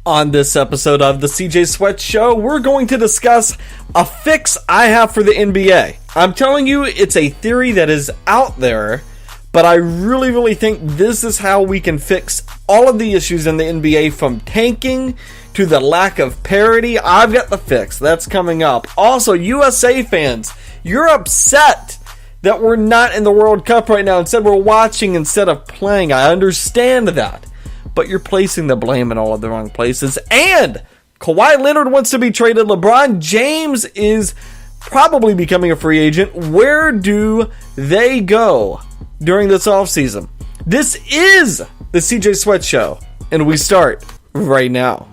On this episode of the CJ Sweat Show, we're going to discuss a fix I have for the NBA. I'm telling you, it's a theory that is out there, but I really think this is how we can fix all of the issues in the NBA, from tanking to the lack of parity. I've got the fix. That's coming up. Also, USA fans, you're upset that we're not in the World Cup right now. Instead, we're watching instead of playing. I understand that. But you're placing the blame in all of the wrong places. And Kawhi Leonard wants to be traded. LeBron James is probably becoming a free agent. Where do they go during this offseason? This is the CJ Sweat Show, and we start right now.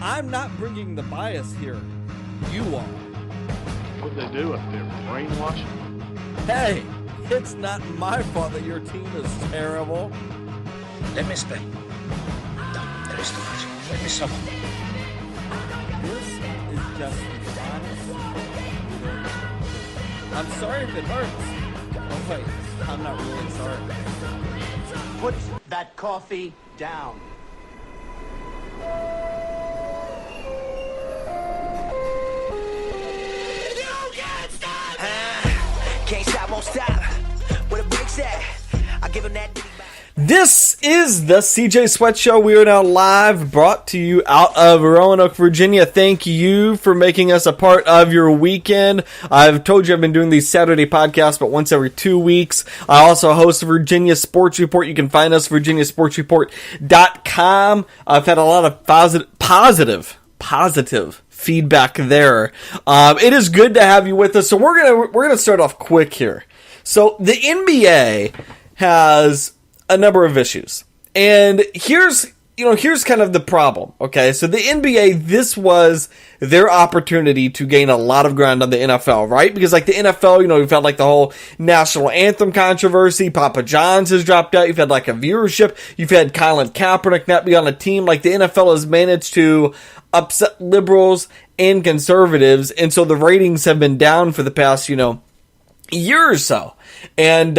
I'm not bringing the bias here. You are. What they do up there? Brainwash? Hey! It's not my fault that your team is terrible. Let me explain. No, there is too much. Let me sum up. This is just honest. I'm sorry if it hurts. Oh wait, I'm not really sorry. Put that coffee down. You can't stop! Can't stop, won't stop. Where the brakes at? I'll give him that ditty back. This is the CJ Sweat Show. We are now live, brought to you out of Roanoke, Virginia. Thank you for making us a part of your weekend. I've told you I've been doing these Saturday podcasts, but once every 2 weeks. I also host Virginia Sports Report. You can find us at virginiasportsreport.com. I've had a lot of positive feedback there. It is good to have you with us. So we're gonna start off quick here. So the NBA has a number of issues, and here's kind of the problem. Okay, so the NBA, this was their opportunity to gain a lot of ground on the NFL, right? Because like the NFL, you've had like the whole national anthem controversy. Papa John's has dropped out. You've had like a viewership. You've had Colin Kaepernick not be on a team. Like the NFL has managed to upset liberals and conservatives, and so the ratings have been down for the past, year or so. And,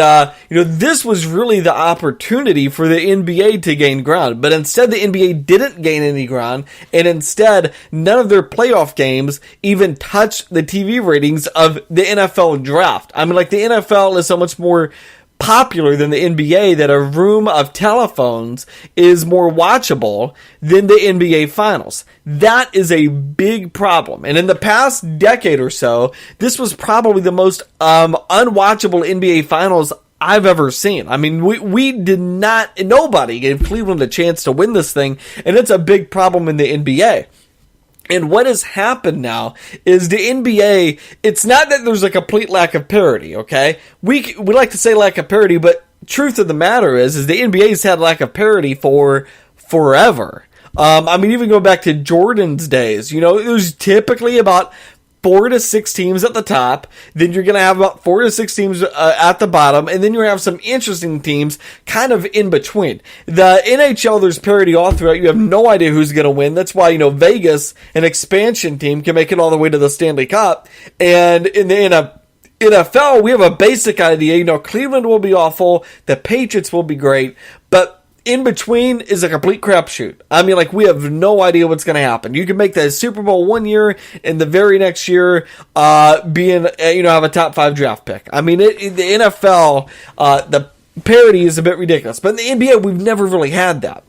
this was really the opportunity for the NBA to gain ground. But instead, the NBA didn't gain any ground. And instead, none of their playoff games even touched the TV ratings of the NFL draft. I mean, like, the NFL is so much more popular than the NBA that a room of telephones is more watchable than the NBA Finals. That is a big problem. And in the past decade or so, this was probably the most unwatchable NBA Finals I've ever seen. I mean, we did not, nobody gave Cleveland a chance to win this thing, and it's a big problem in the NBA. And what has happened now is the NBA, it's not that there's a complete lack of parity, okay? We like to say lack of parity, but truth of the matter is the NBA's had lack of parity for forever. Even going back to Jordan's days, it was typically about 4 to 6 teams at the top, then you're going to have about 4 to 6 teams at the bottom, and then you're going to have some interesting teams kind of in between. The NHL, there's parity all throughout. You have no idea who's going to win. That's why, Vegas, an expansion team, can make it all the way to the Stanley Cup. And in the NFL, we have a basic idea. Cleveland will be awful. The Patriots will be great. But in between is a complete crapshoot. I mean, like, we have no idea what's going to happen. You can make the Super Bowl one year, and the very next year, have a top 5 draft pick. I mean, the NFL, the parity is a bit ridiculous. But in the NBA, we've never really had that.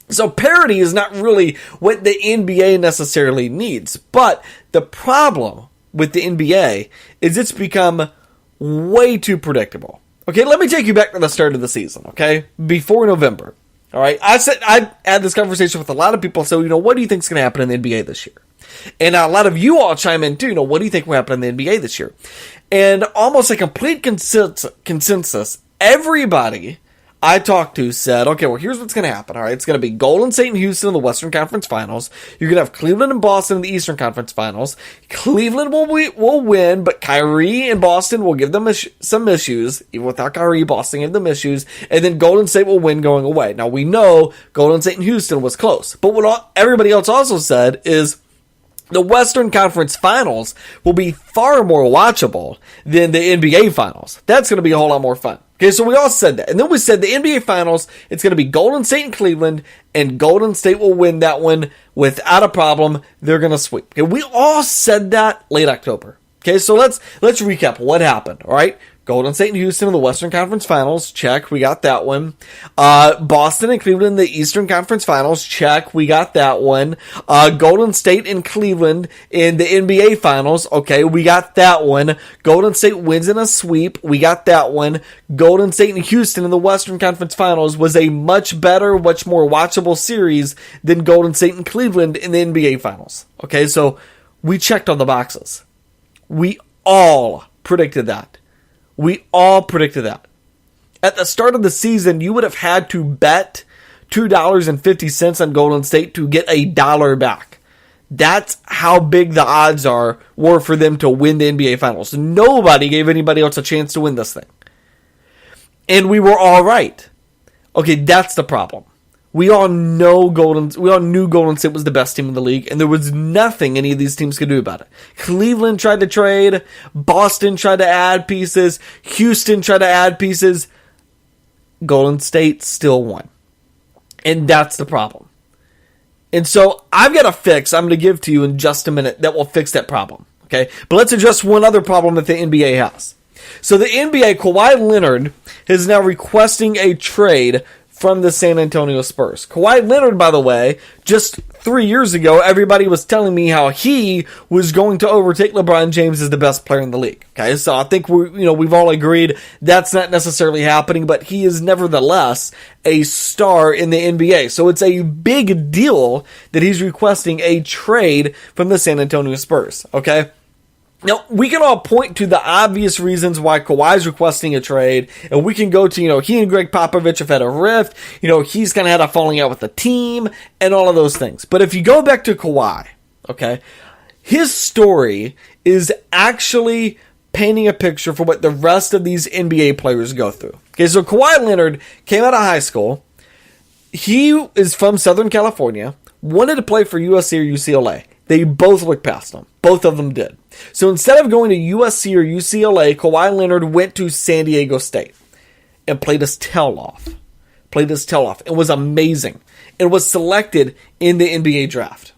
So parity is not really what the NBA necessarily needs. But the problem with the NBA is it's become way too predictable. Okay, let me take you back to the start of the season, okay? Before November, all right? I had this conversation with a lot of people, so, what do you think is going to happen in the NBA this year? And a lot of you all chime in, too, what do you think will happen in the NBA this year? And almost a complete consensus, everybody I talked to said, okay, well, here's what's going to happen, all right? It's going to be Golden State and Houston in the Western Conference Finals. You're going to have Cleveland and Boston in the Eastern Conference Finals. Cleveland will win, but Kyrie and Boston will give them some issues. Even without Kyrie, Boston give them issues. And then Golden State will win going away. Now, we know Golden State and Houston was close. But what everybody else also said is the Western Conference Finals will be far more watchable than the NBA Finals. That's going to be a whole lot more fun. Okay, so we all said that. And then we said the NBA Finals, it's going to be Golden State and Cleveland, and Golden State will win that one without a problem. They're going to sweep. Okay, we all said that late October. Okay, so let's recap what happened, all right? Golden State and Houston in the Western Conference Finals, check, we got that one. Boston and Cleveland in the Eastern Conference Finals, check, we got that one. Golden State and Cleveland in the NBA Finals, okay, we got that one. Golden State wins in a sweep, we got that one. Golden State and Houston in the Western Conference Finals was a much better, much more watchable series than Golden State and Cleveland in the NBA Finals. Okay, so we checked on the boxes. We all predicted that. We all predicted that. At the start of the season, you would have had to bet $2.50 on Golden State to get $1 back. That's how big the odds were for them to win the NBA Finals. Nobody gave anybody else a chance to win this thing. And we were all right. Okay, that's the problem. We all knew Golden State was the best team in the league, and there was nothing any of these teams could do about it. Cleveland tried to trade, Boston tried to add pieces, Houston tried to add pieces. Golden State still won. And that's the problem. And so I've got a fix I'm going to give to you in just a minute that will fix that problem. Okay? But let's address one other problem that the NBA has. So the NBA, Kawhi Leonard, is now requesting a trade from the San Antonio Spurs. Kawhi Leonard, by the way, just 3 years ago, everybody was telling me how he was going to overtake LeBron James as the best player in the league. Okay, so I think we've all agreed that's not necessarily happening, but he is nevertheless a star in the NBA. So it's a big deal that he's requesting a trade from the San Antonio Spurs. Okay. Now, we can all point to the obvious reasons why Kawhi's requesting a trade, and we can go to, he and Greg Popovich have had a rift, he's kind of had a falling out with the team, and all of those things. But if you go back to Kawhi, okay, his story is actually painting a picture for what the rest of these NBA players go through. Okay, so Kawhi Leonard came out of high school. He is from Southern California, wanted to play for USC or UCLA. They both looked past him. Both of them did. So instead of going to USC or UCLA, Kawhi Leonard went to San Diego State and played his tail off. It was amazing. And was selected in the NBA draft.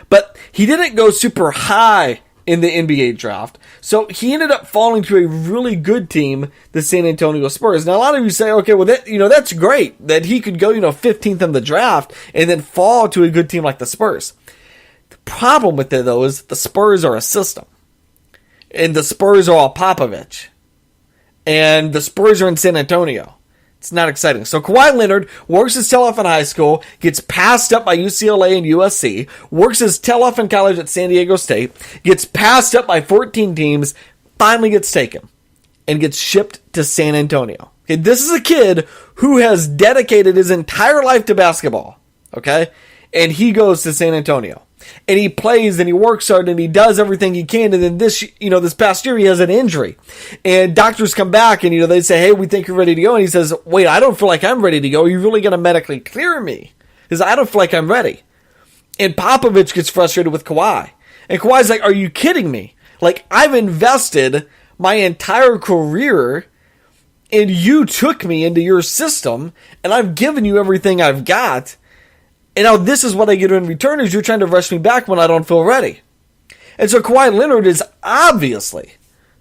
But he didn't go super high in the NBA draft. So he ended up falling to a really good team, the San Antonio Spurs. Now, a lot of you say, okay, well, that's great that he could go, 15th in the draft and then fall to a good team like the Spurs. The problem with it, though, is the Spurs are a system. And the Spurs are all Popovich. And the Spurs are in San Antonio. It's not exciting. So Kawhi Leonard works his tail off in high school, gets passed up by UCLA and USC, works his tail off in college at San Diego State, gets passed up by 14 teams, finally gets taken, and gets shipped to San Antonio. Okay, this is a kid who has dedicated his entire life to basketball, okay? And he goes to San Antonio. And he plays and he works hard and he does everything he can. And then this past year he has an injury. And doctors come back and, they say, hey, we think you're ready to go. And he says, wait, I don't feel like I'm ready to go. Are you really going to medically clear me? Because I don't feel like I'm ready. And Popovich gets frustrated with Kawhi. And Kawhi's like, are you kidding me? Like, I've invested my entire career and you took me into your system and I've given you everything I've got. And now this is what I get in return is you're trying to rush me back when I don't feel ready. And so Kawhi Leonard is obviously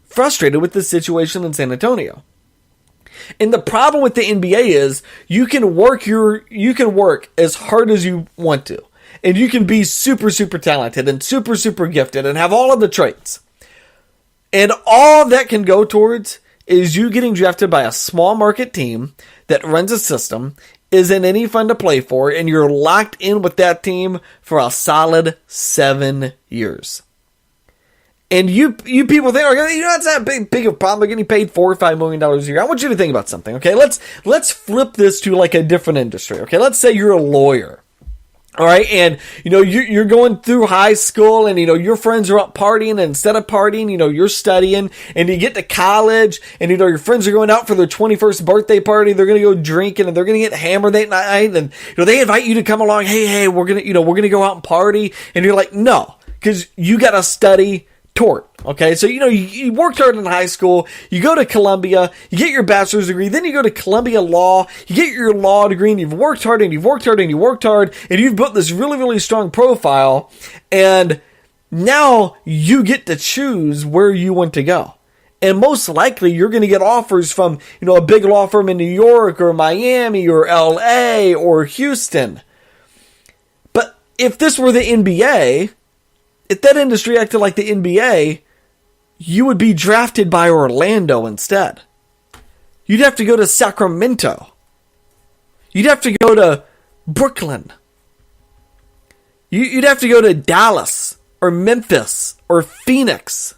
frustrated with this situation in San Antonio. And the problem with the NBA is you can work as hard as you want to. And you can be super, super talented and super, super gifted and have all of the traits. And all that can go towards is you getting drafted by a small market team that runs a system, isn't any fun to play for, and you're locked in with that team for a solid 7 years. And you people think, it's not big of a problem. They're getting paid $4 or $5 million a year. I want you to think about something, okay? Let's flip this to like a different industry, okay? Let's say you're a lawyer. All right, and you're going through high school, and your friends are out partying, and instead of partying, you're studying, and you get to college, and your friends are going out for their 21st birthday party. They're going to go drinking, and they're going to get hammered that night, and they invite you to come along. Hey, we're gonna go out and party, and you're like, no, because you got to study tort. Okay, so you worked hard in high school, you go to Columbia, you get your bachelor's degree, then you go to Columbia Law, you get your law degree, and you've worked hard and you've worked hard and you worked hard, and you've built this really, really strong profile, and now you get to choose where you want to go. And most likely you're going to get offers from, a big law firm in New York or Miami or LA or Houston. But if this were the NBA, if that industry acted like the NBA, you would be drafted by Orlando instead. You'd have to go to Sacramento. You'd have to go to Brooklyn. You'd have to go to Dallas or Memphis or Phoenix.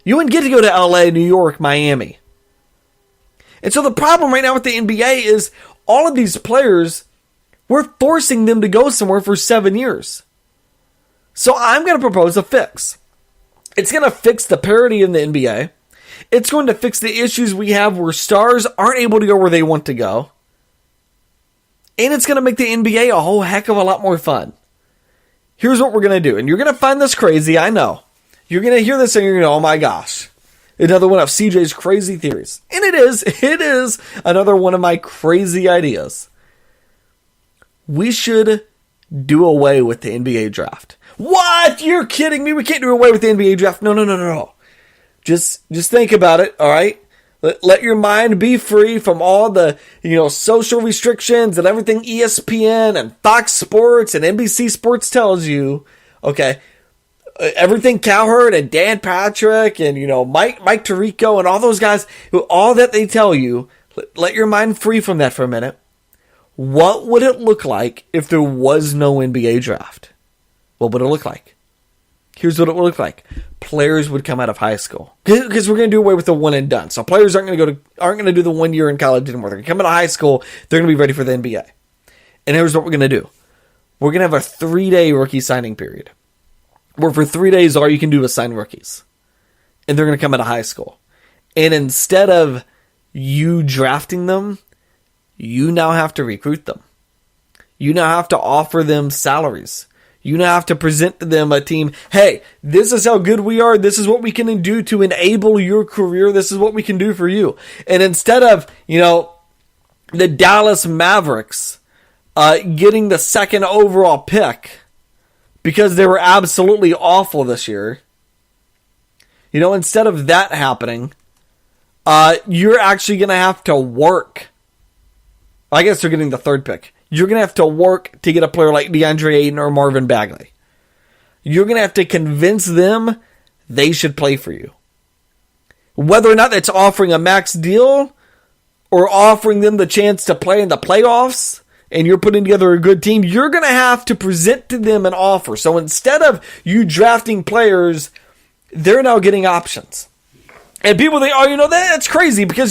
You wouldn't get to go to LA, New York, Miami. And so the problem right now with the NBA is all of these players, we're forcing them to go somewhere for 7 years. So I'm going to propose a fix. It's going to fix the parity in the NBA. It's going to fix the issues we have where stars aren't able to go where they want to go. And it's going to make the NBA a whole heck of a lot more fun. Here's what we're going to do. And you're going to find this crazy, I know. You're going to hear this and you're going to go, oh my gosh. Another one of CJ's crazy theories. And it is another one of my crazy ideas. We should do away with the NBA draft. What? You're kidding me? We can't do away with the NBA draft. No. Just think about it, all right? Let your mind be free from all the, social restrictions and everything ESPN and Fox Sports and NBC Sports tells you, okay? Everything Cowherd and Dan Patrick and, Mike Tirico and all those guys, all that they tell you, let your mind free from that for a minute. What would it look like if there was no NBA draft? What would it look like? Here's what it would look like. Players would come out of high school. Because we're going to do away with the one and done. So players aren't going to do the 1 year in college anymore. They're going to come out of high school. They're going to be ready for the NBA. And here's what we're going to do. We're going to have a 3-day rookie signing period. Where for 3 days, all you can do is sign rookies. And they're going to come out of high school. And instead of you drafting them, you now have to recruit them. You now have to offer them salaries. You now have to present to them a team, hey, this is how good we are. This is what we can do to enable your career. This is what we can do for you. And instead of, the Dallas Mavericks getting the second overall pick because they were absolutely awful this year, instead of that happening, you're actually going to have to work. I guess they're getting the third pick. You're going to have to work to get a player like DeAndre Ayton or Marvin Bagley. You're going to have to convince them they should play for you. Whether or not that's offering a max deal or offering them the chance to play in the playoffs and you're putting together a good team, you're going to have to present to them an offer. So instead of you drafting players, they're now getting options. And people think, that's crazy because,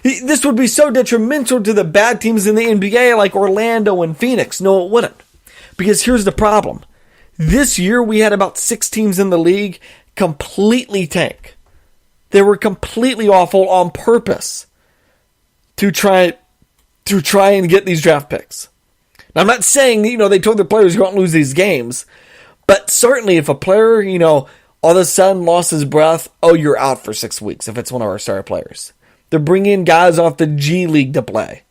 this would be so detrimental to the bad teams in the NBA like Orlando and Phoenix. No, it wouldn't. Because here's the problem. This year we had about 6 teams in the league completely tank. They were completely awful on purpose to try and get these draft picks. Now, I'm not saying, they told their players you won't lose these games. But certainly if a player, all of a sudden lost his breath, you're out for 6 weeks if it's one of our star players. They're bringing guys off the G League to play.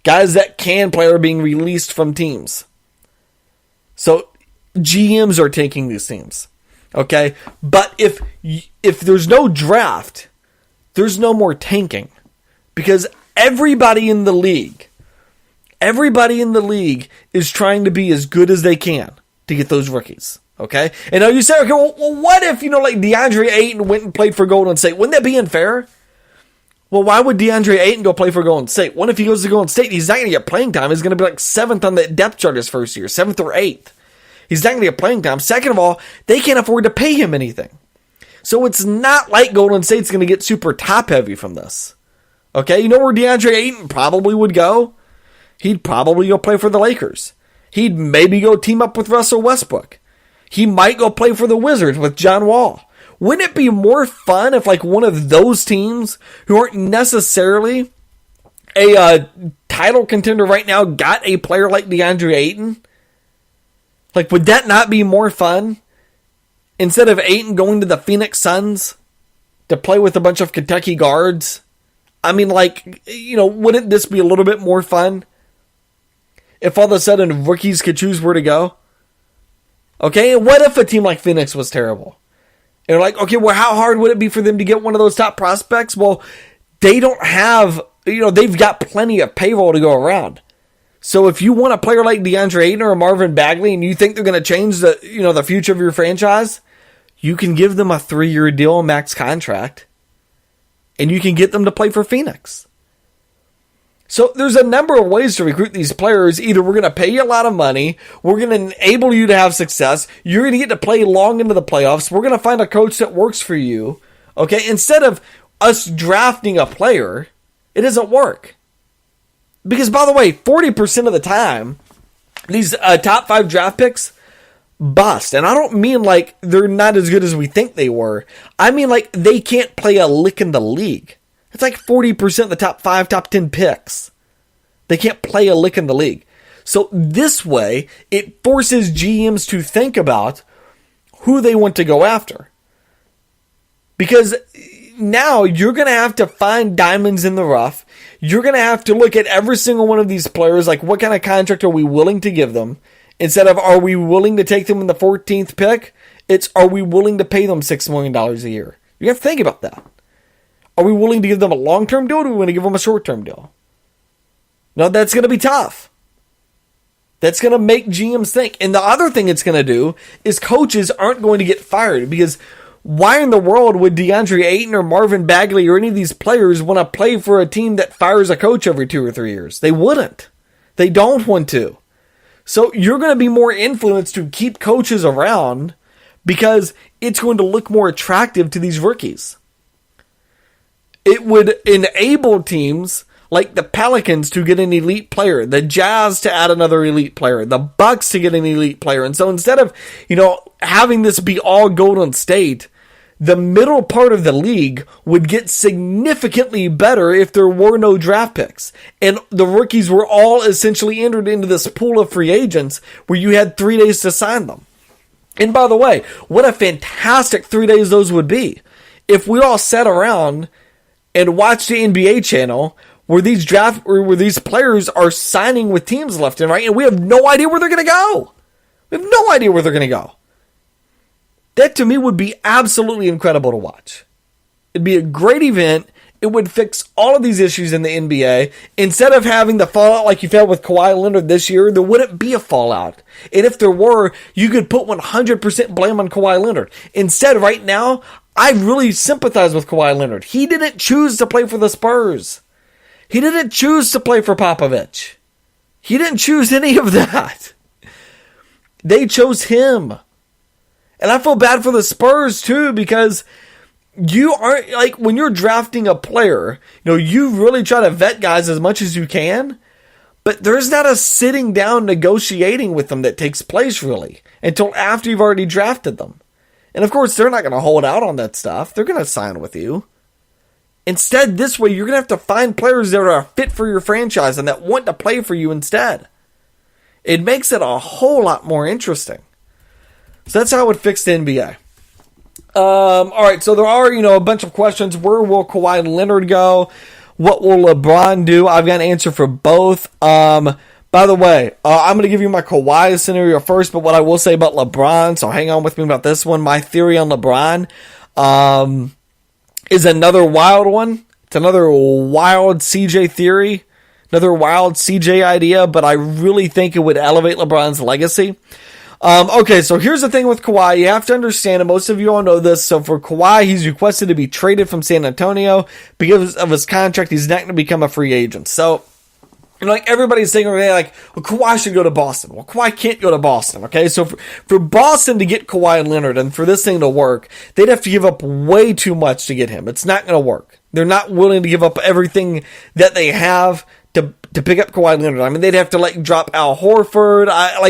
Guys that can play are being released from teams. So GMs are taking these teams. Okay? But if there's no draft, there's no more tanking. Because everybody in the league is trying to be as good as they can to get those rookies. Okay? And now you say, okay, well, what if, like DeAndre Ayton went and played for Golden State? Wouldn't that be unfair? Well, why would DeAndre Ayton go play for Golden State? What if he goes to Golden State? He's not going to get playing time. He's going to be like 7th on the depth chart his first year, 7th or 8th. He's not going to get playing time. Second of all, they can't afford to pay him anything. So it's not like Golden State's going to get super top heavy from this. Okay? You know where DeAndre Ayton probably would go? He'd probably go play for the Lakers. He'd maybe go team up with Russell Westbrook. He might go play for the Wizards with John Wall. Wouldn't it be more fun if like one of those teams who aren't necessarily a title contender right now got a player like DeAndre Ayton? Like, would that not be more fun? instead of Ayton going to the Phoenix Suns to play with a bunch of Kentucky guards. I mean, like, you know, wouldn't this be a little bit more fun if all of a sudden rookies could choose where to go? Okay, and what if a team like Phoenix was terrible? And they're like, okay, well, how hard would it be for them to get one of those top prospects? Well, they don't have, you know, they've got plenty of payroll to go around. So if you want a player like DeAndre Ayton or Marvin Bagley and you think they're going to change the, you know, the future of your franchise, you can give them a 3-year deal, max contract, and you can get them to play for Phoenix. So there's a number of ways to recruit these players. Either we're going to pay you a lot of money, we're going to enable you to have success, you're going to get to play long into the playoffs, we're going to find a coach that works for you. Okay, instead of us drafting a player, it doesn't work. Because, by the way, 40% of the time, these top 5 draft picks bust. And I don't mean like they're not as good as we think they were. I mean like they can't play a lick in the league. It's like 40% of the top 5, top 10 picks. They can't play a lick in the league. So this way, it forces GMs to think about who they want to go after. Because now you're going to have to find diamonds in the rough. You're going to have to look at every single one of these players, like what kind of contract are we willing to give them? Instead of are we willing to take them in the 14th pick, it's are we willing to pay them $6 million a year? You have to think about that. Are we willing to give them a long-term deal or do we want to give them a short-term deal? No, that's going to be tough. That's going to make GMs think. And the other thing it's going to do is coaches aren't going to get fired because why in the world would DeAndre Ayton or Marvin Bagley or any of these players want to play for a team that fires a coach every 2 or 3 years? They wouldn't. They don't want to. So you're going to be more influenced to keep coaches around because it's going to look more attractive to these rookies. It would enable teams like the Pelicans to get an elite player, the Jazz to add another elite player, the Bucks to get an elite player. And so instead of, having this be all Golden State, the middle part of the league would get significantly better if there were no draft picks. And the rookies were all essentially entered into this pool of free agents where you had 3 days to sign them. And by the way, what a fantastic 3 days those would be. If we all sat around and watched the NBA channel where these players are signing with teams left and right, and we have no idea where they're going to go. We have no idea where they're going to go. That to me would be absolutely incredible to watch. It'd be a great event. It would fix all of these issues in the NBA. Instead of having the fallout like you've had with Kawhi Leonard this year, there wouldn't be a fallout. And if there were, you could put 100% blame on Kawhi Leonard. Instead, right now, I really sympathize with Kawhi Leonard. He didn't choose to play for the Spurs. He didn't choose to play for Popovich. He didn't choose any of that. They chose him. And I feel bad for the Spurs too, because you aren't, like, when you're drafting a player, you really try to vet guys as much as you can, but there's not a sitting down negotiating with them that takes place really until after you've already drafted them. And of course, they're not going to hold out on that stuff. They're going to sign with you. Instead, this way, you're going to have to find players that are fit for your franchise and that want to play for you instead. It makes it a whole lot more interesting. So that's how it would fix the NBA. All right, so there are, a bunch of questions. Where will Kawhi Leonard go? What will LeBron do? I've got an answer for both. By the way, I'm going to give you my Kawhi scenario first, but what I will say about LeBron, so hang on with me about this one. My theory on LeBron is another wild one. It's another wild CJ theory, another wild CJ idea, but I really think it would elevate LeBron's legacy. Okay, so here's the thing with Kawhi. You have to understand, and most of you all know this. So for Kawhi, he's requested to be traded from San Antonio because of his contract. He's not going to become a free agent. So, everybody's saying, well, Kawhi should go to Boston. Well, Kawhi can't go to Boston, okay? So for Boston to get Kawhi Leonard and for this thing to work, they'd have to give up way too much to get him. It's not going to work. They're not willing to give up everything that they have to pick up Kawhi Leonard. I mean, they'd have to drop Al Horford.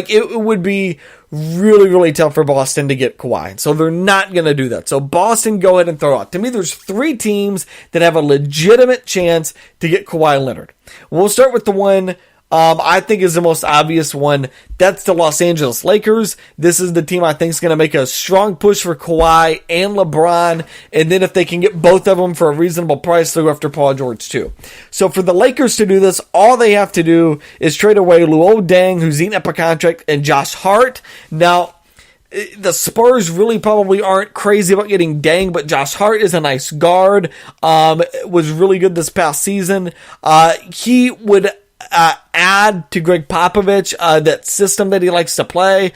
It would be really, really tough for Boston to get Kawhi. So they're not going to do that. So Boston, go ahead and throw out. To me, there's 3 teams that have a legitimate chance to get Kawhi Leonard. We'll start with the one I think is the most obvious one. That's the Los Angeles Lakers. This is the team I think is going to make a strong push for Kawhi and LeBron. And then if they can get both of them for a reasonable price, they'll go after Paul George too. So for the Lakers to do this, all they have to do is trade away Luol Deng, who's eating up a contract, and Josh Hart. Now, the Spurs really probably aren't crazy about getting Deng, but Josh Hart is a nice guard. Was really good this past season. He would add to Greg Popovich, that system that he likes to play.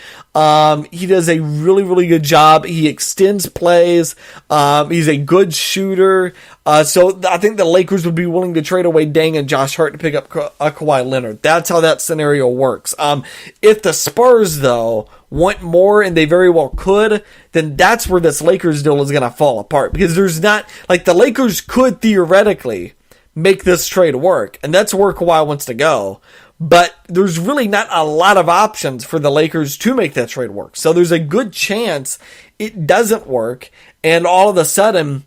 He does a really, really good job. He extends plays. He's a good shooter. So I think the Lakers would be willing to trade away Deng and Josh Hart to pick up Kawhi Leonard. That's how that scenario works. If the Spurs, though, want more, and they very well could, then that's where this Lakers deal is going to fall apart. Because there's not, like, the Lakers could theoretically make this trade work, and that's where Kawhi wants to go. But there's really not a lot of options for the Lakers to make that trade work. So there's a good chance it doesn't work, and all of a sudden,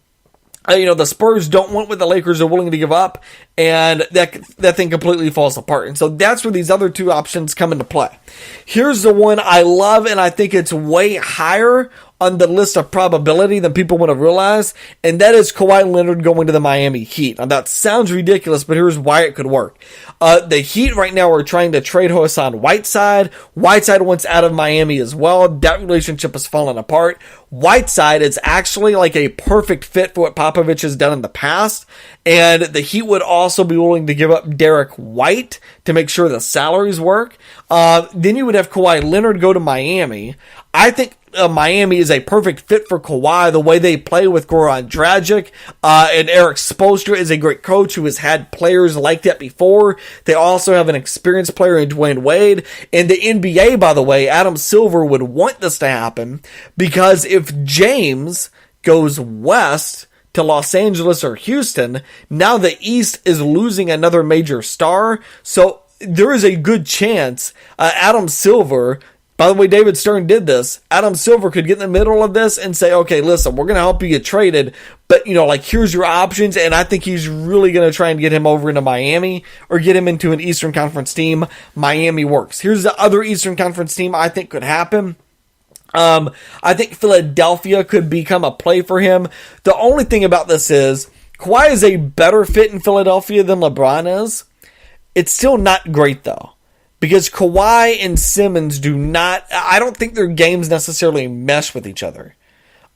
the Spurs don't want what the Lakers are willing to give up, and that thing completely falls apart. And so that's where these other two options come into play. Here's the one I love, and I think it's way higher on the list of probability than people want to realize, and that is Kawhi Leonard going to the Miami Heat. Now, that sounds ridiculous, but here's why it could work. The Heat right now are trying to trade Hassan Whiteside. Whiteside wants out of Miami as well. That relationship has fallen apart. Whiteside is actually like a perfect fit for what Popovich has done in the past, and the Heat would also be willing to give up Derek White to make sure the salaries work. Then you would have Kawhi Leonard go to Miami. I think Miami is a perfect fit for Kawhi, the way they play with Goran Dragic, and Eric Spoelstra is a great coach who has had players like that before. They also have an experienced player in Dwayne Wade, and the NBA, by the way, Adam Silver would want this to happen, because if James goes west to Los Angeles or Houston, now the East is losing another major star, so there is a good chance Adam Silver, by the way, David Stern did this, Adam Silver could get in the middle of this and say, okay, listen, we're going to help you get traded, but, here's your options, and I think he's really going to try and get him over into Miami or get him into an Eastern Conference team. Miami works. Here's the other Eastern Conference team I think could happen. I think Philadelphia could become a play for him. The only thing about this is, Kawhi is a better fit in Philadelphia than LeBron is. It's still not great, though. Because Kawhi and Simmons I don't think their games necessarily mesh with each other.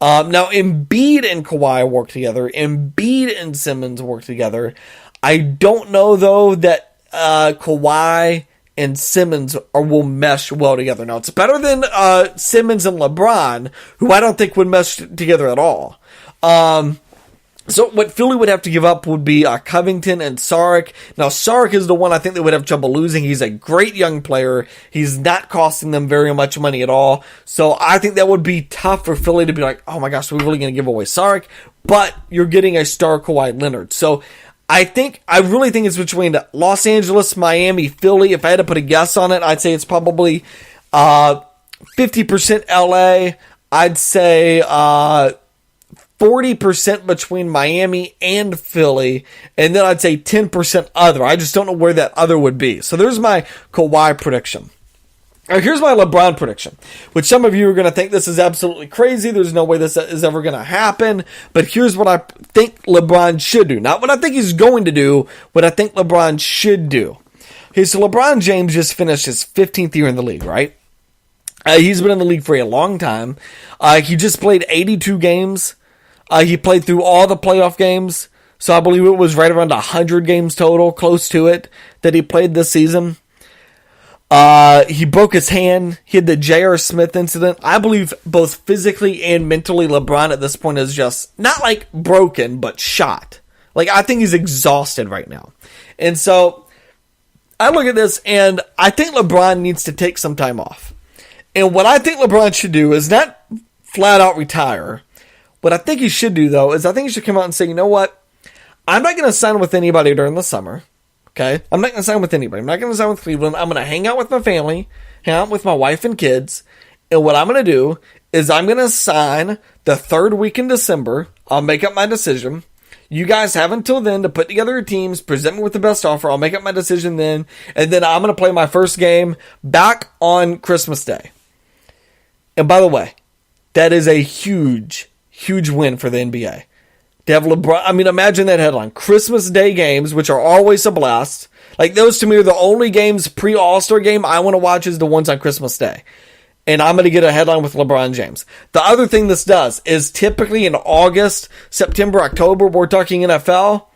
Now, Embiid and Kawhi work together. Embiid and Simmons work together. I don't know, though, that Kawhi and Simmons will mesh well together. Now, it's better than Simmons and LeBron, who I don't think would mesh together at all. So what Philly would have to give up would be Covington and Saric. Now, Saric is the one I think they would have trouble losing. He's a great young player. He's not costing them very much money at all. So I think that would be tough for Philly to be like, oh my gosh, we're really going to give away Saric. But you're getting a star Kawhi Leonard. So I really think it's between Los Angeles, Miami, Philly. If I had to put a guess on it, I'd say it's probably 50% LA. I'd say 40% between Miami and Philly, and then I'd say 10% other. I just don't know where that other would be. So there's my Kawhi prediction. All right, here's my LeBron prediction, which some of you are going to think this is absolutely crazy. There's no way this is ever going to happen. But here's what I think LeBron should do. Not what I think he's going to do, what I think LeBron should do. Okay, so LeBron James just finished his 15th year in the league, right? He's been in the league for a long time. He just played 82 games. He played through all the playoff games, so I believe it was right around 100 games total, close to it, that he played this season. He broke his hand. He had the J.R. Smith incident. I believe both physically and mentally LeBron at this point is just, not like broken, but shot. Like, I think he's exhausted right now. And so, I look at this, and I think LeBron needs to take some time off. And what I think LeBron should do is not flat out retire. What I think he should do, though, is I think he should come out and say, you know what? I'm not going to sign with anybody during the summer. Okay? I'm not going to sign with anybody. I'm not going to sign with Cleveland. I'm going to hang out with my family, hang out with my wife and kids. And what I'm going to do is I'm going to sign the third week in December. I'll make up my decision. You guys have until then to put together your teams, present me with the best offer. I'll make up my decision then. And then I'm going to play my first game back on Christmas Day. And by the way, that is a huge, huge win for the NBA. To have LeBron, I mean, imagine that headline. Christmas Day games, which are always a blast. Like, those to me are the only games pre-All-Star game I want to watch is the ones on Christmas Day. And I'm going to get a headline with LeBron James. The other thing this does is typically in August, September, October, we're talking NFL,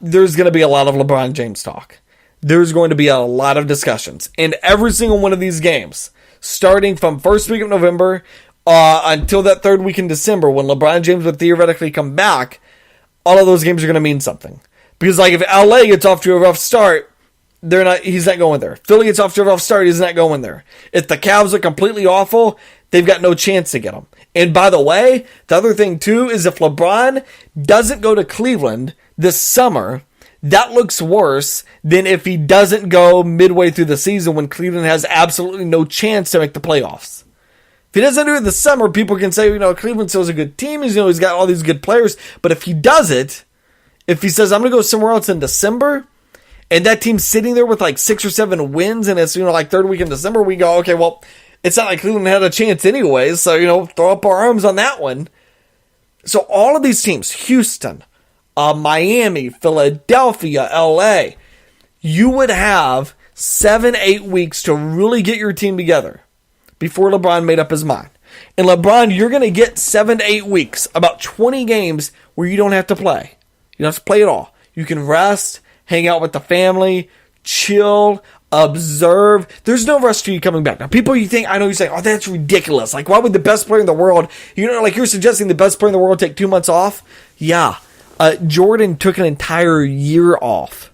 there's going to be a lot of LeBron James talk. There's going to be a lot of discussions. And every single one of these games, starting from first week of November until that third week in December, when LeBron James would theoretically come back, all of those games are going to mean something. Because like if LA gets off to a rough start, he's not going there. Philly gets off to a rough start, he's not going there. If the Cavs are completely awful, they've got no chance to get them. And by the way, the other thing too is if LeBron doesn't go to Cleveland this summer, that looks worse than if he doesn't go midway through the season when Cleveland has absolutely no chance to make the playoffs. If he doesn't do it this summer, people can say, Cleveland still's a good team. He's got all these good players. But if he does it, if he says, I'm going to go somewhere else in December, and that team's sitting there with like 6 or 7 wins, and it's, like third week in December, we go, okay, well, it's not like Cleveland had a chance anyways, so, throw up our arms on that one. So all of these teams, Houston, Miami, Philadelphia, LA, you would have 7-8 weeks to really get your team together before LeBron made up his mind. And LeBron, you're going to get 7-8 weeks, about 20 games where you don't have to play. You don't have to play at all. You can rest, hang out with the family, chill, observe. There's no rush to you coming back. Now, people you think, I know you're saying, oh, that's ridiculous. Like, why would the best player in the world, like you're suggesting the best player in the world take 2 months off? Yeah. Jordan took an entire year off.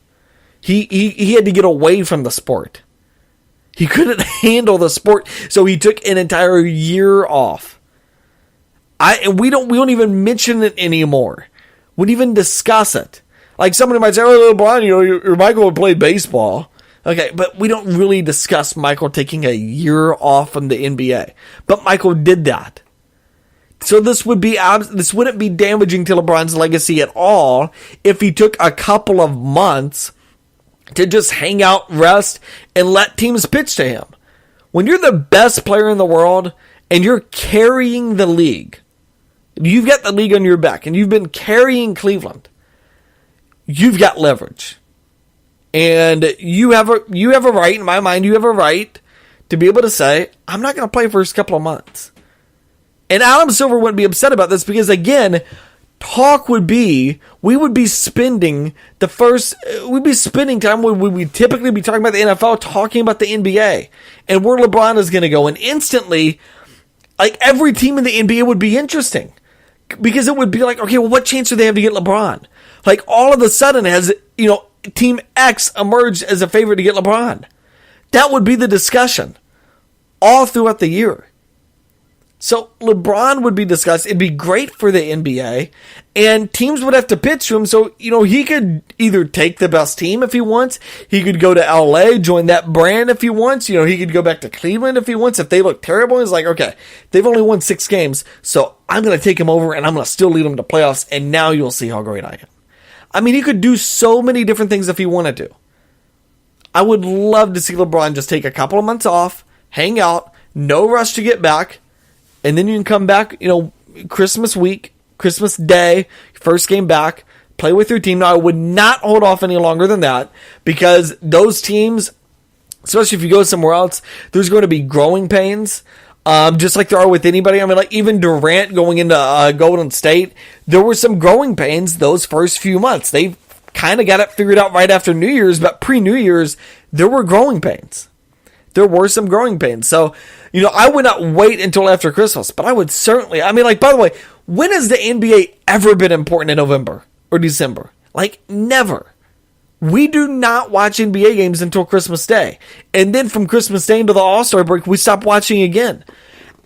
He had to get away from the sport. He couldn't handle the sport, so he took an entire year off. We don't even mention it anymore. We don't even discuss it. Like somebody might say, "Oh, LeBron, your Michael would play baseball." Okay, but we don't really discuss Michael taking a year off from the NBA. But Michael did that. So this wouldn't be damaging to LeBron's legacy at all if he took a couple of months to just hang out, rest, and let teams pitch to him. When you're the best player in the world and you're carrying the league, you've got the league on your back and you've been carrying Cleveland, you've got leverage. And you have a right, in my mind, you have a right to be able to say, I'm not going to play for a couple of months. And Adam Silver wouldn't be upset about this because, again, talk would be, we would be spending time when we typically be talking about the NFL, talking about the NBA and where LeBron is going to go. And instantly, like every team in the NBA would be interesting because it would be like, okay, well, what chance do they have to get LeBron? Like all of a sudden has, Team X emerged as a favorite to get LeBron. That would be the discussion all throughout the year. So LeBron would be discussed. It'd be great for the NBA, and teams would have to pitch to him. So, he could either take the best team if he wants. He could go to LA, join that brand if he wants. He could go back to Cleveland if he wants. If they look terrible, he's like, okay, they've only won 6 games, so I'm going to take him over and I'm going to still lead them to playoffs, and now you'll see how great I am. I mean, he could do so many different things if he wanted to. I would love to see LeBron just take a couple of months off, hang out, no rush to get back, and then you can come back, Christmas week, Christmas Day, first game back, play with your team. Now, I would not hold off any longer than that because those teams, especially if you go somewhere else, there's going to be growing pains. Just like there are with anybody. I mean, like even Durant going into Golden State, there were some growing pains those first few months. They kind of got it figured out right after New Year's, but pre-New Year's, there were growing pains. There were some growing pains. So, I would not wait until after Christmas, but I would certainly, by the way, when has the NBA ever been important in November or December? Like, never. We do not watch NBA games until Christmas Day. And then from Christmas Day into the All-Star break, we stop watching again.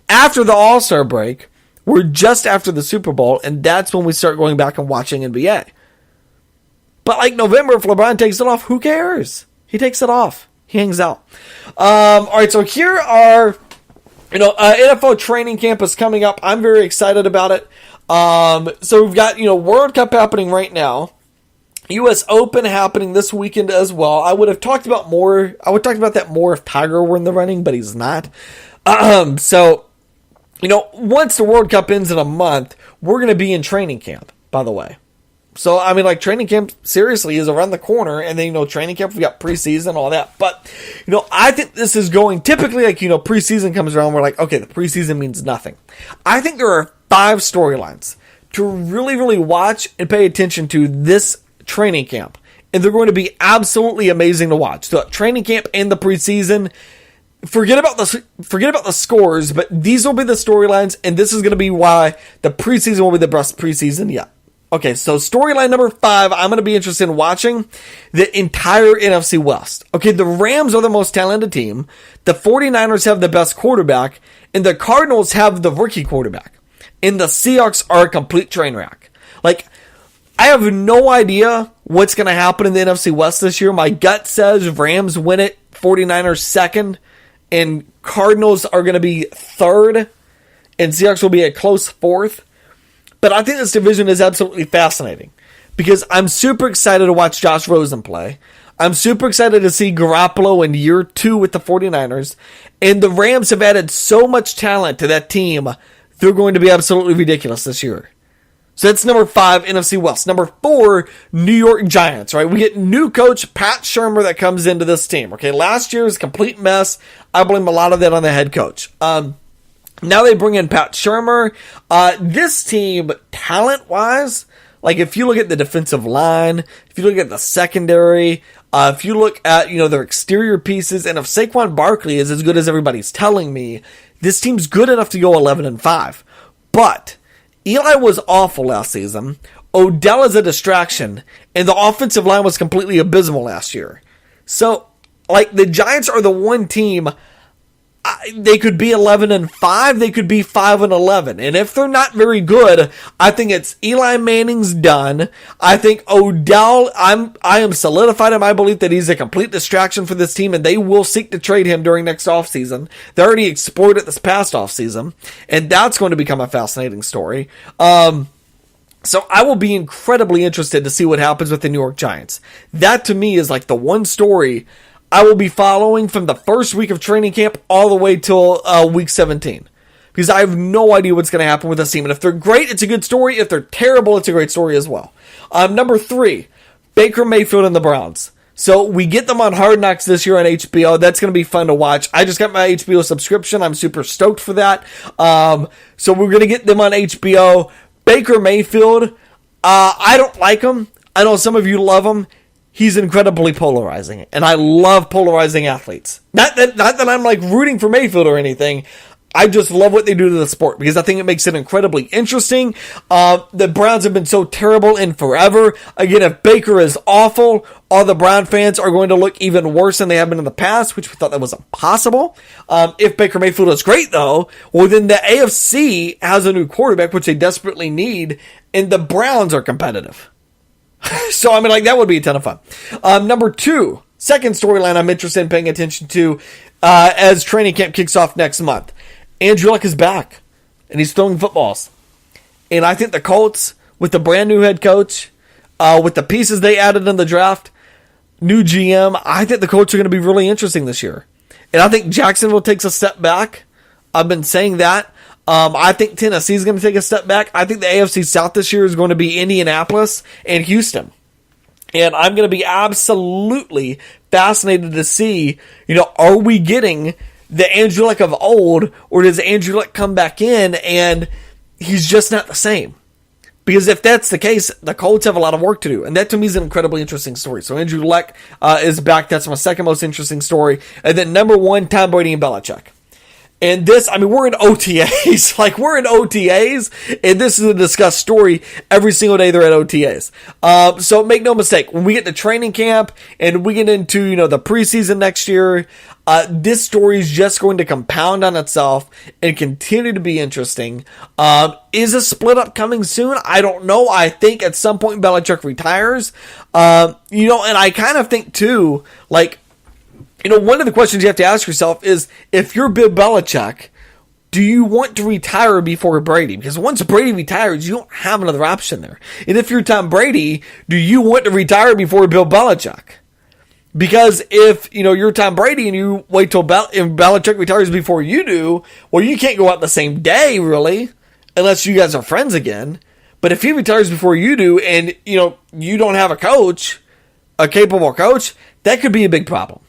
After the All-Star break, we're just after the Super Bowl, and that's when we start going back and watching NBA. But like November, if LeBron takes it off, who cares? He takes it off. He hangs out. All right, so here are, NFL training camp is coming up. I'm very excited about it. So we've got, World Cup happening right now. U.S. Open happening this weekend as well. I would talk about that more if Tiger were in the running, but he's not. So, once the World Cup ends in a month, we're going to be in training camp, by the way. So, training camp, seriously, is around the corner. And then, training camp, we got preseason, all that. But, I think this is going, typically, preseason comes around, we're like, okay, the preseason means nothing. I think there are 5 storylines to really, really watch and pay attention to this training camp. And they're going to be absolutely amazing to watch. So, training camp and the preseason, forget about the scores, but these will be the storylines, and this is going to be why the preseason will be the best preseason yet. Okay, so storyline number 5, I'm going to be interested in watching the entire NFC West. Okay, the Rams are the most talented team, the 49ers have the best quarterback, and the Cardinals have the rookie quarterback, and the Seahawks are a complete train wreck. I have no idea what's going to happen in the NFC West this year. My gut says Rams win it, 49ers second, and Cardinals are going to be third, and Seahawks will be a close fourth. But I think this division is absolutely fascinating because I'm super excited to watch Josh Rosen play. I'm super excited to see Garoppolo in year 2 with the 49ers. And the Rams have added so much talent to that team, they're going to be absolutely ridiculous this year. So that's number 5, NFC West. Number 4, New York Giants, right? We get new coach Pat Shurmur that comes into this team. Okay, last year was a complete mess. I blame a lot of that on the head coach. Now they bring in Pat Shurmur. This team, talent-wise, if you look at the defensive line, if you look at the secondary, if you look at, their exterior pieces, and if Saquon Barkley is as good as everybody's telling me, this team's good enough to go 11-5. But Eli was awful last season. Odell is a distraction, and the offensive line was completely abysmal last year. So, the Giants are the one team. They could be 11-5. They could be 5-11. And if they're not very good, I think it's Eli Manning's done. I think Odell, I am solidified in my belief that he's a complete distraction for this team, and they will seek to trade him during next offseason. They already explored it this past offseason, and that's going to become a fascinating story. So I will be incredibly interested to see what happens with the New York Giants. That to me is the one story I will be following from the first week of training camp all the way till week 17. Because I have no idea what's going to happen with this team. And if they're great, it's a good story. If they're terrible, it's a great story as well. Number 3, Baker Mayfield and the Browns. So we get them on Hard Knocks this year on HBO. That's going to be fun to watch. I just got my HBO subscription. I'm super stoked for that. So we're going to get them on HBO. Baker Mayfield, I don't like him. I know some of you love him. He's incredibly polarizing, and I love polarizing athletes. Not that I'm rooting for Mayfield or anything. I just love what they do to the sport because I think it makes it incredibly interesting. The Browns have been so terrible in forever. Again, if Baker is awful, all the Brown fans are going to look even worse than they have been in the past, which we thought that was impossible. If Baker Mayfield is great, though, well, then the AFC has a new quarterback, which they desperately need, and the Browns are competitive. So, that would be a ton of fun. Number 2, second storyline I'm interested in paying attention to as training camp kicks off next month. Andrew Luck is back, and he's throwing footballs. And I think the Colts, with the brand new head coach, with the pieces they added in the draft, new GM, I think the Colts are going to be really interesting this year. And I think Jacksonville takes a step back. I've been saying that. I think Tennessee is going to take a step back. I think the AFC South this year is going to be Indianapolis and Houston. And I'm going to be absolutely fascinated to see, are we getting the Andrew Luck of old, or does Andrew Luck come back in and he's just not the same? Because if that's the case, the Colts have a lot of work to do. And that to me is an incredibly interesting story. So Andrew Luck is back. That's my second most interesting story. And then number 1, Tom Brady and Belichick. And this, we're in OTAs. We're in OTAs, and this is a discussed story every single day they're at OTAs. So make no mistake, when we get to training camp and we get into, the preseason next year, this story is just going to compound on itself and continue to be interesting. Is a split up coming soon? I don't know. I think at some point Belichick retires. And I kind of think too, one of the questions you have to ask yourself is, if you're Bill Belichick, do you want to retire before Brady? Because once Brady retires, you don't have another option there. And if you're Tom Brady, do you want to retire before Bill Belichick? Because if, you're Tom Brady and you wait till Belichick retires before you do, well, you can't go out the same day, really, unless you guys are friends again. But if he retires before you do and, you don't have a coach, a capable coach, that could be a big problem.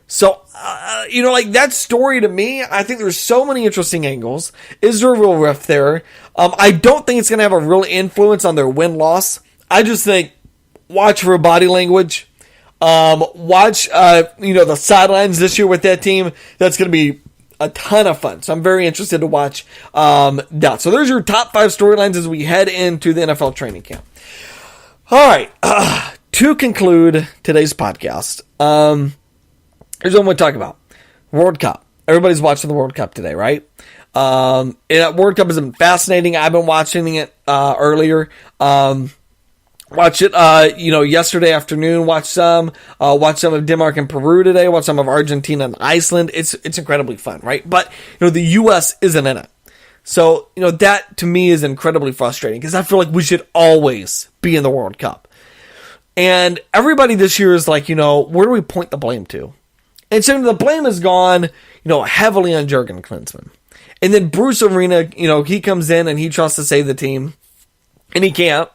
So, that story to me, I think there's so many interesting angles. Is there a real rift there? I don't think it's going to have a real influence on their win-loss. I just think watch for body language. Watch, the sidelines this year with that team. That's going to be a ton of fun. So I'm very interested to watch that. So there's your top 5 storylines as we head into the NFL training camp. All right. To conclude today's podcast, here's what I'm going to talk about. World Cup. Everybody's watching the World Cup today, right? And that World Cup has been fascinating. I've been watching it earlier. Watch it, yesterday afternoon. Watch some of Denmark and Peru today. Watch some of Argentina and Iceland. It's incredibly fun, right? But, the U.S. isn't in it. So, that to me is incredibly frustrating because I feel like we should always be in the World Cup. And everybody this year is like, where do we point the blame to? And so the blame has gone, heavily on Jurgen Klinsmann. And then Bruce Arena, he comes in and he tries to save the team. And he can't.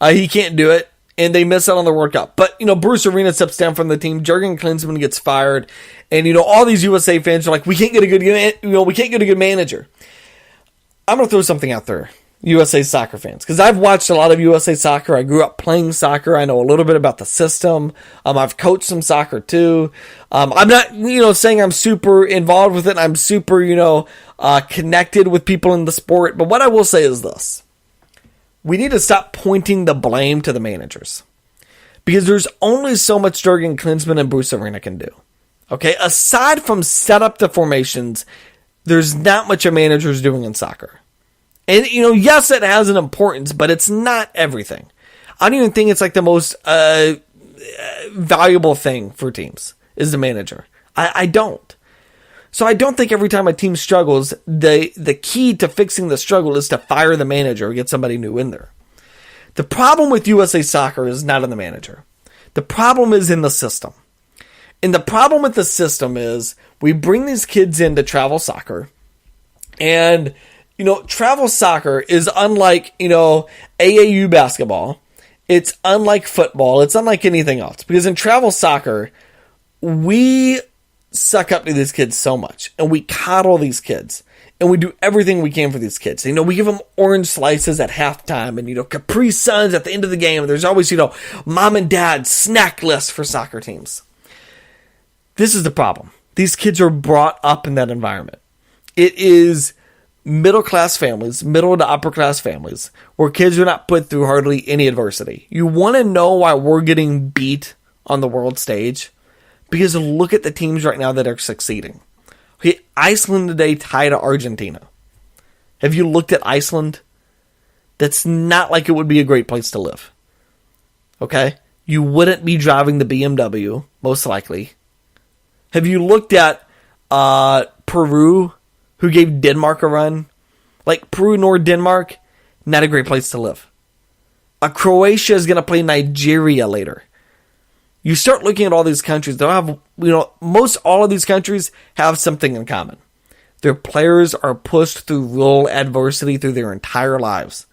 He can't do it. And they miss out on the World Cup. But, Bruce Arena steps down from the team. Jurgen Klinsmann gets fired. And, all these USA fans are like, we can't get a good manager. I'm going to throw something out there. USA soccer fans, because I've watched a lot of USA soccer. I grew up playing soccer. I know a little bit about the system. I've coached some soccer too. I'm not, saying I'm super involved with it. I'm super, connected with people in the sport. But what I will say is this. We need to stop pointing the blame to the managers, because there's only so much Jurgen Klinsmann and Bruce Arena can do. Okay. Aside from set up the formations, there's not much a manager's doing in soccer. And, yes, it has an importance, but it's not everything. I don't even think it's like the most valuable thing for teams is the manager. I don't. So I don't think every time a team struggles, the key to fixing the struggle is to fire the manager or get somebody new in there. The problem with USA Soccer is not in the manager. The problem is in the system. And the problem with the system is we bring these kids in to travel soccer, and travel soccer is unlike, AAU basketball. It's unlike football. It's unlike anything else. Because in travel soccer, we suck up to these kids so much. And we coddle these kids. And we do everything we can for these kids. We give them orange slices at halftime. And, Capri Suns at the end of the game. There's always, mom and dad snack lists for soccer teams. This is the problem. These kids are brought up in that environment. It is middle-class families, middle to upper-class families, where kids are not put through hardly any adversity. You want to know why we're getting beat on the world stage? Because look at the teams right now that are succeeding. Okay, Iceland today tied to Argentina. Have you looked at Iceland? That's not like it would be a great place to live. Okay? You wouldn't be driving the BMW, most likely. Have you looked at Peru, who gave Denmark a run? Like Peru nor Denmark, not a great place to live. Croatia is going to play Nigeria later. You start looking at all these countries, they'll have, most all of these countries have something in common. Their players are pushed through real adversity through their entire lives.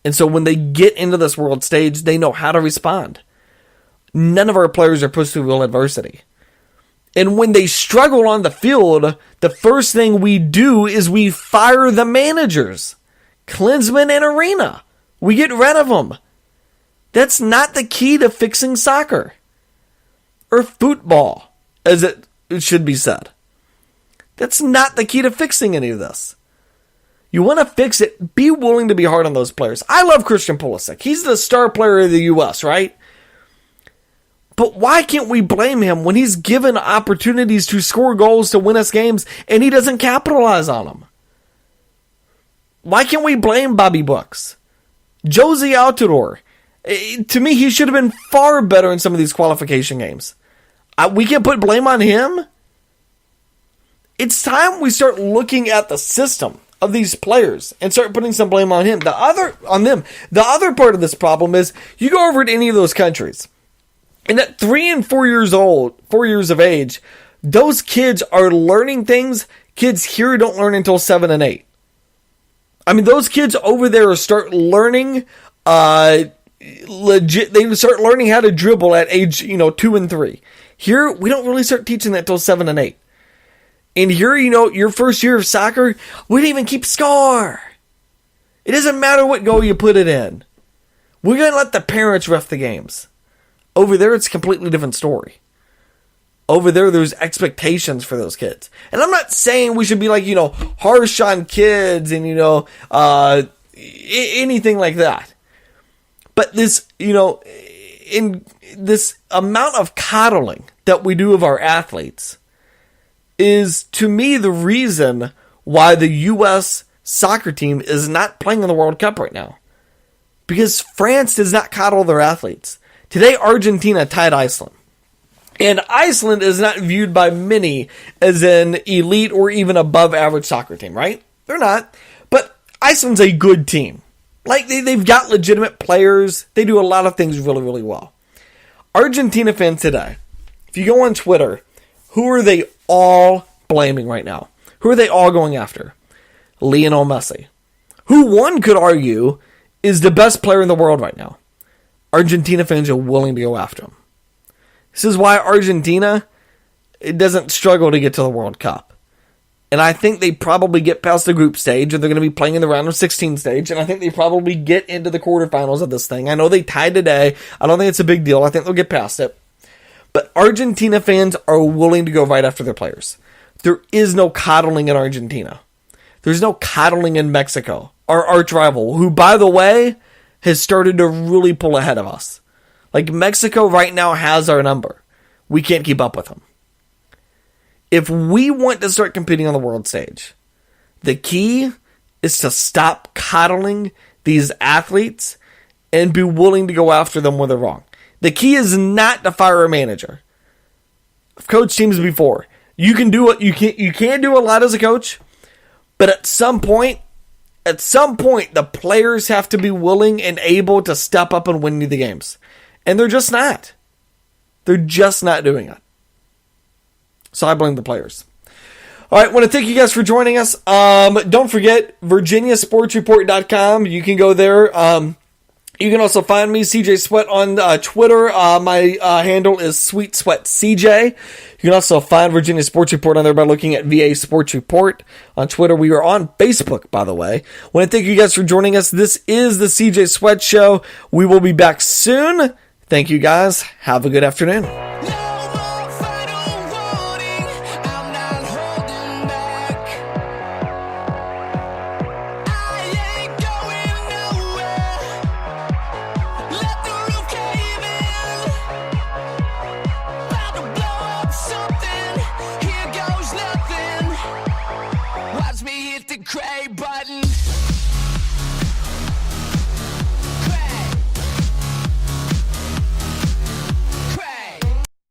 And so when they get into this world stage, they know how to respond. None of our players are pushed through real adversity. And when they struggle on the field, the first thing we do is we fire the managers. Klinsmann and Arena. We get rid of them. That's not the key to fixing soccer. Or football, as it should be said. That's not the key to fixing any of this. You want to fix it, be willing to be hard on those players. I love Christian Pulisic. He's the star player of the U.S., right? But why can't we blame him when he's given opportunities to score goals to win us games and he doesn't capitalize on them? Why can't we blame Bobby Brooks? Josie Altidore. To me, he should have been far better in some of these qualification games. We can put blame on him? it's time we start looking at the system of these players and start putting some blame on them. The other part of this problem is you go over to any of those countries, and at 3 and 4 years of age, those kids are learning things kids here don't learn until 7 and 8. I mean, those kids over there start learning legit. They start learning how to dribble at age 2 and 3. Here, we don't really start teaching that till 7 and 8. And here, your first year of soccer, we didn't even keep score. It doesn't matter what goal you put it in. We're going to let the parents ref the games. Over there, it's a completely different story. Over there, there's expectations for those kids. And I'm not saying we should be like, harsh on kids and, anything like that. But this, in this amount of coddling that we do of our athletes is, to me, the reason why the U.S. soccer team is not playing in the World Cup right now. Because France does not coddle their athletes. Today, Argentina tied Iceland. And Iceland is not viewed by many as an elite or even above average soccer team, right? They're not. But Iceland's a good team. Like, they've got legitimate players. They do a lot of things really, really well. Argentina fans today, if you go on Twitter, who are they all blaming right now? Who are they all going after? Lionel Messi, who one could argue is the best player in the world right now. Argentina fans are willing to go after him. This is why Argentina doesn't struggle to get to the World Cup. And I think they probably get past the group stage, and they're going to be playing in the round of 16 stage, and I think they probably get into the quarterfinals of this thing. I know they tied today. I don't think it's a big deal. I think they'll get past it. But Argentina fans are willing to go right after their players. There is no coddling in Argentina. There's no coddling in Mexico, our arch rival, who, by the way, has started to really pull ahead of us. Like, Mexico right now has our number. We can't keep up with them. If we want to start competing on the world stage, the key is to stop coddling these athletes and be willing to go after them when they're wrong. The key is not to fire a manager. I've coached teams before. You can do what you can do a lot as a coach, but at some point, the players have to be willing and able to step up and win the games. And they're just not. They're just not doing it. So I blame the players. All right, I want to thank you guys for joining us. Don't forget, VirginiaSportsReport.com. You can go there. You can also find me, CJ Sweat, on Twitter. My handle is SweetSweatCJ. You can also find Virginia Sports Report on there by looking at VA Sports Report. On Twitter, we are on Facebook, by the way. I want to thank you guys for joining us. This is the CJ Sweat Show. We will be back soon. Thank you, guys. Have a good afternoon. Watch me hit the crate.